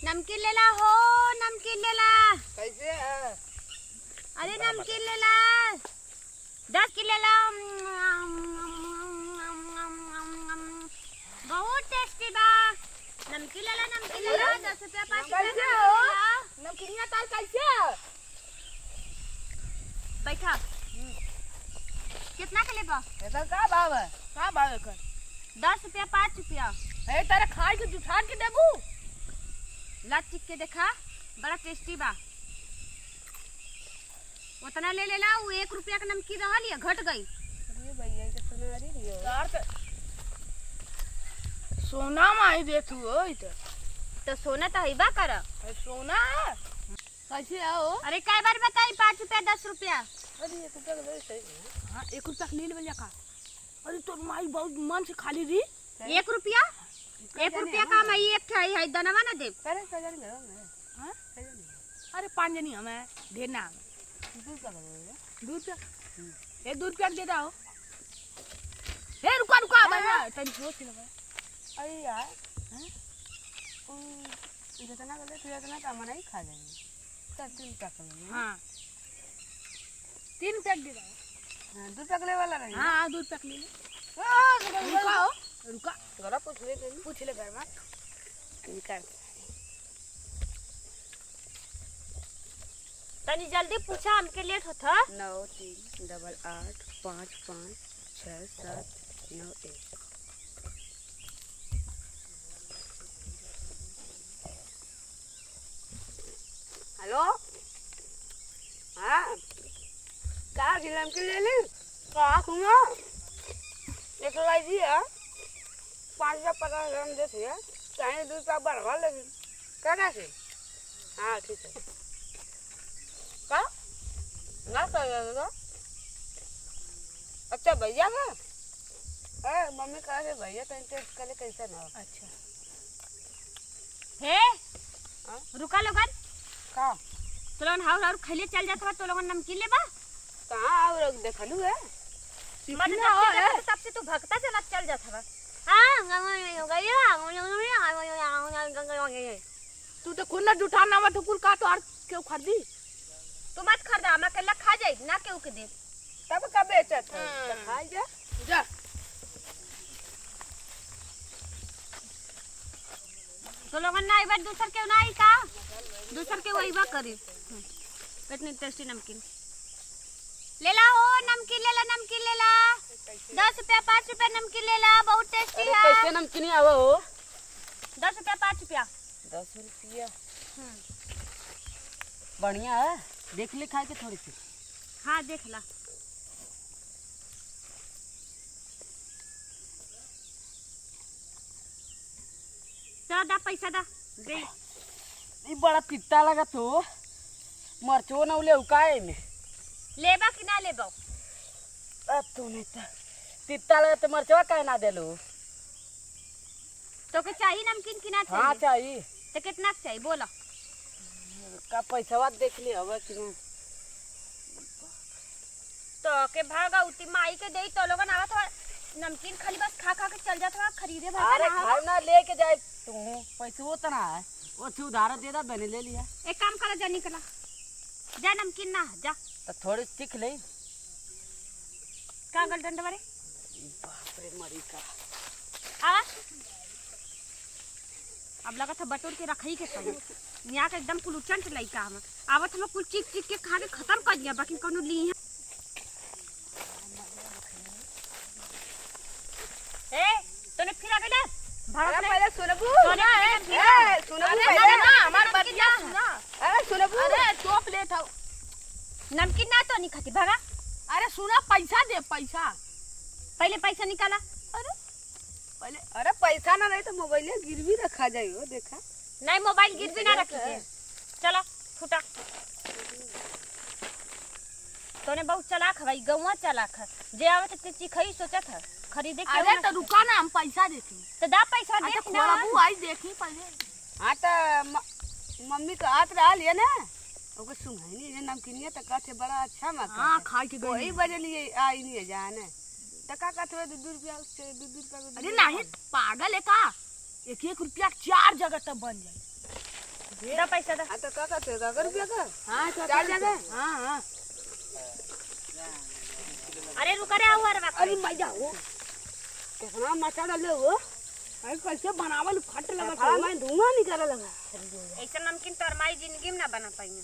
नमकीन ले ला हो, नमकीन ले ला। कैसे है? अरे नमकीन ले ला, 10 की ले ला। बहुत टेस्टी बा। नमकीन ले ला, नमकीन ले ला। 10 रुपया 5 रुपया। नमकीनिया ताल कैसे? बैठा। कितना के लेबा? एकर का भाव है? का भाव है एकर? 10 रुपया 5 रुपया। ए तारे खाई के जुठान के देबू? ला चिक के देखा, बड़ा टेस्टी बा। उतना ले लेला। वो 1 रुपया का नमकीन रहल या घट गई। अरे भैया के सुनारी दियो यार त सोना माई देतू ओइ तो सोना तो हिबा कर। सोना है कैसे आओ? अरे कई बार बताई 5 रुपया 10 रुपया। अरे 1 रुपया ले सही। हां 1 रुपया ले ले का। अरे तोर माई बहुत मन से खाली दी। 1 रुपया 1 रुपया का मैं एक ठाई है दनवा ना दे। अरे सजन घर में हां सजन। अरे 5 जनी हमें देना। दूध का ये दूध पैक दे दो। ए रुका रुका भैया तनी सोच ले। अरे यार हैं जितना गले तू इतना तो हम नहीं खा लेंगे। तब 3 पैक लेंगे। हां 3 पैक दे दो। हां 2 पैक ले वाला रही। हां 2 पैक ले ले। रुका रुका जरा पूछ ले घर में निकाल। तनी जल्दी पूछा, हमके लेट होता। 9 3 8 5 5 6 7 9 1। हेलो हाँ क्या खिलाम के ले ले कहा सुनो एक लाई है 550 ग्राम देती है चाहे 2 पैक बढ़वा लेगी क्या कैसे? हाँ ठीक है का ना कर। अच्छा भैया का अरे मम्मी कहा थे भैया तो टेस्ट करे कैसा ना। अच्छा हे हाँ रुका लोगन का तो लोगन हाउ खैले चल जात बा। तो लोगन नमकीन लेबा कहाँ और देखलू है मन है तब से तू भक्ता चला चल जात बा। हां हो गई। तू तो खुद ना जुठा ना मत कुल का तो और क्यों खरीदी? तू मत खरीदा, हम अकेला खा जाई ना केहू के दे। तब का बेचत है तो खाई जा जा। तो लोगन ना इबार दूसर के ना आई का दूसर के वही बा करी। कितनी टेस्टी नमकीन ले ला हो। नमकीन ले ला, नमकीन ले ला। 10 रुपया 5 रुपया नमकीन ले ला, बहुत टेस्टी है। कैसे नमकीन आवा हो? 10 रुपया 5 रुपया। 10 रुपया बढ़िया है। देख ले खा के थोड़ी सी। हाँ देख ला। दा पैसा दा दे। ये बड़ा तित्ता लगा तो मरचो ना उले उकाए में लेबा कि ना लेबा? अब तू नहीं तो तित्ता लगा तो मरचवा काहे ना देलू? तो के चाहिए नमकीन कि ना चाहिए? हाँ चाहिए। तो कितना चाहिए बोला? का पैसा देख ले अब कि तो के भागा उती माई के दे तो लोगन आवत हो नमकीन खाली बस खा खा के चल जात हो खरीदे भागा। अरे खाए ना लेके जाए तू पैसे उतना है वो तू उधार दे दा बने ले लिया। एक काम करा जा निकला जा नमकीन ना जा तो थोड़ी सीख ले का गलडंड बारे। बाप रे मरी का आवा अब लगा था बटोर के रखई के सही यहाँ के एकदम कुल उचंट लइका हम आवत हम कुल चिक चिक के खा के खत्म कर दिया बाकी कोनो ली है। ए तूने फिर आ गया भागा पहले सुनबू सोना है ए सुनबू पहले ना हमार बतिया सुना। अरे सुनबू अरे टोप ले था नमकीन ना तो नहीं खाती भागा। अरे सुना पैसा दे पैसा पहले पैसा निकाला। पहले अरे पैसा ना नहीं तो मोबाइल गिरवी रखा जाइयो देखा नहीं मोबाइल गिरवी ना रखी चला फुटा। तोने बहुत चलाक है भाई गौवा चलाक है जे आवत ते चिखई सोचत है खरीदे के। अरे तो रुका ना हम पैसा देती तो दा पैसा दे ना बाबू आई देखी पहले। हां तो मम्मी का हाथ रहा लिया ना ओके सुनाई नहीं नमकीनिया तो कहते बड़ा अच्छा मत। हां खाई के वही वजह लिए आई नहीं जाने तो का कहते 2 रुपया से 2 रुपया। अरे नहीं पागल है का 1-1 रुपया 4 जगह तब बन जाए। दे पैसा दे। तो का करते 1 रुपया का? हाँ 4 जगह। हाँ। अरे रुक रे आओ रे। अरे मजा हो कितना मचा डाले हो। अरे कैसे बनावल फट लगा था मैं धुआं निकल लगा। ऐसा नमकीन तो हमारी जिंदगी में ना बना पाएंगे।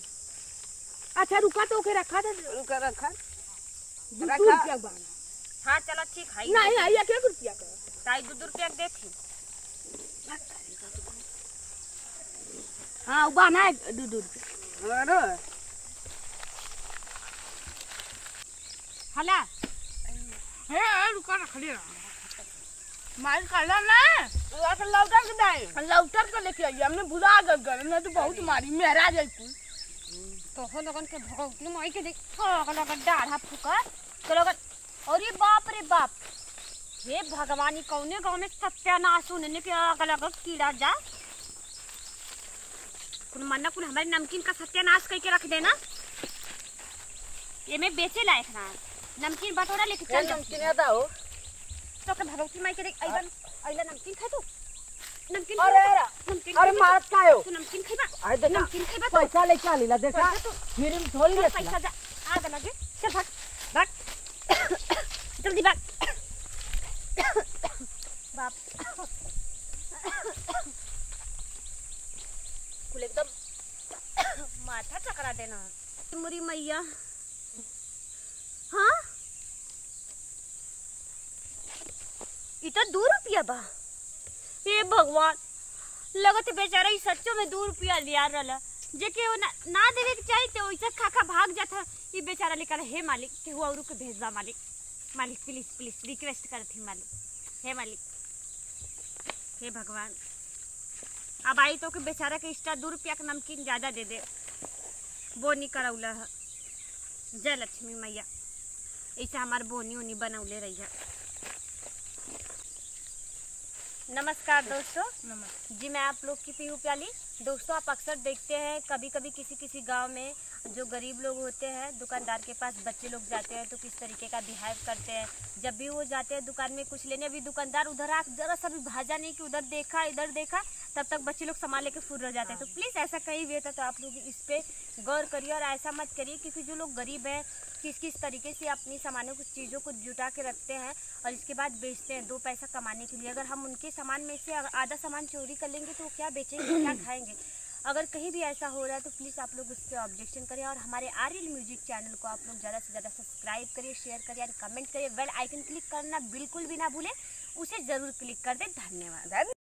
अच्छा रुका तो ओके रखा था। रुका रखा 2 रुपया बना। हाँ चलो ठीक है। नहीं है 1 रुपया का। ताई 2 रुपया दे थी। हाँ बना 2 रुपया। अरे हला है रुका रख लिया। मार काला ना तो लौटर के दाई लौटर के लेके आई हमने भुला गए ना तो बहुत मारी मेरा जाई कुल तो हो लगन के भगवती माई के देख लगा डाढ़ा फुका तो लगन। अरे बाप रे बाप हे भगवानी कौने गांव में सत्यानाश होने के लगा कीड़ा जा कुल मन्ना कुल हमारे नमकीन का सत्यानाश करके रख देना। ये मैं बेचे लायक ना नमकीन बटोरा लेके चल नमकीन आता हो तो के भगवती माई के देख अइलन अइला नमकीन खा तू नमकीन। अरे नमकीन अरे मारत का हो तू नमकीन खइबा। अरे देखा नमकीन खइबा पैसा लेके आ लीला देखा फिर हम थोड़ी ले पैसा जा आग लगे चल भाग भाग जल्दी भाग बाप कुल एकदम माथा चकरा देना मोरी मैया। हाँ इतना 2 रुपया बा। हे भगवान लगत बेचारा ही सच्चो में 2 रुपया लिया रहा जेके वो ना देवे के चाहिए तो वैसा खा खा भाग जाता। ये बेचारा लेकर हे मालिक के हुआ औरू के भेजवा मालिक मालिक प्लीज प्लीज रिक्वेस्ट करती मालिक हे मालिक हे भगवान। अब आई तो के बेचारा के एक्स्ट्रा 2 रुपया का नमकीन ज्यादा दे दे बोनी करौला है। जय लक्ष्मी मैया ऐसा हमारे बोनी उनी बनौले रही है। नमस्कार दोस्तों। जी मैं आप लोग की पीहू प्याली। दोस्तों आप अक्सर देखते हैं कभी कभी किसी गांव में जो गरीब लोग होते हैं दुकानदार के पास बच्चे लोग जाते हैं तो किस तरीके का बिहेव करते हैं। जब भी वो जाते हैं दुकान में कुछ लेने अभी दुकानदार उधर आ जरा सा भी भाजा नहीं कि उधर देखा इधर देखा तब तक बच्चे लोग सामान लेके फुर रह जाते हैं। तो प्लीज़ ऐसा कहीं भी होता तो आप लोग इस पे गौर करिए और ऐसा मत करिए क्योंकि जो लोग गरीब हैं किस तरीके से अपनी सामानों को चीज़ों को जुटा के रखते हैं और इसके बाद बेचते हैं 2 पैसा कमाने के लिए। अगर हम उनके सामान में से आधा सामान चोरी कर लेंगे तो वो क्या बेचेंगे क्या खाएंगे। अगर कहीं भी ऐसा हो रहा है तो प्लीज़ आप लोग उस पर ऑब्जेक्शन करें और हमारे आरएल म्यूजिक चैनल को आप लोग ज़्यादा से ज़्यादा सब्सक्राइब करिए शेयर करिए और कमेंट करिए। बेल आइकन क्लिक करना बिल्कुल भी ना भूलें उसे ज़रूर क्लिक कर दें। धन्यवाद।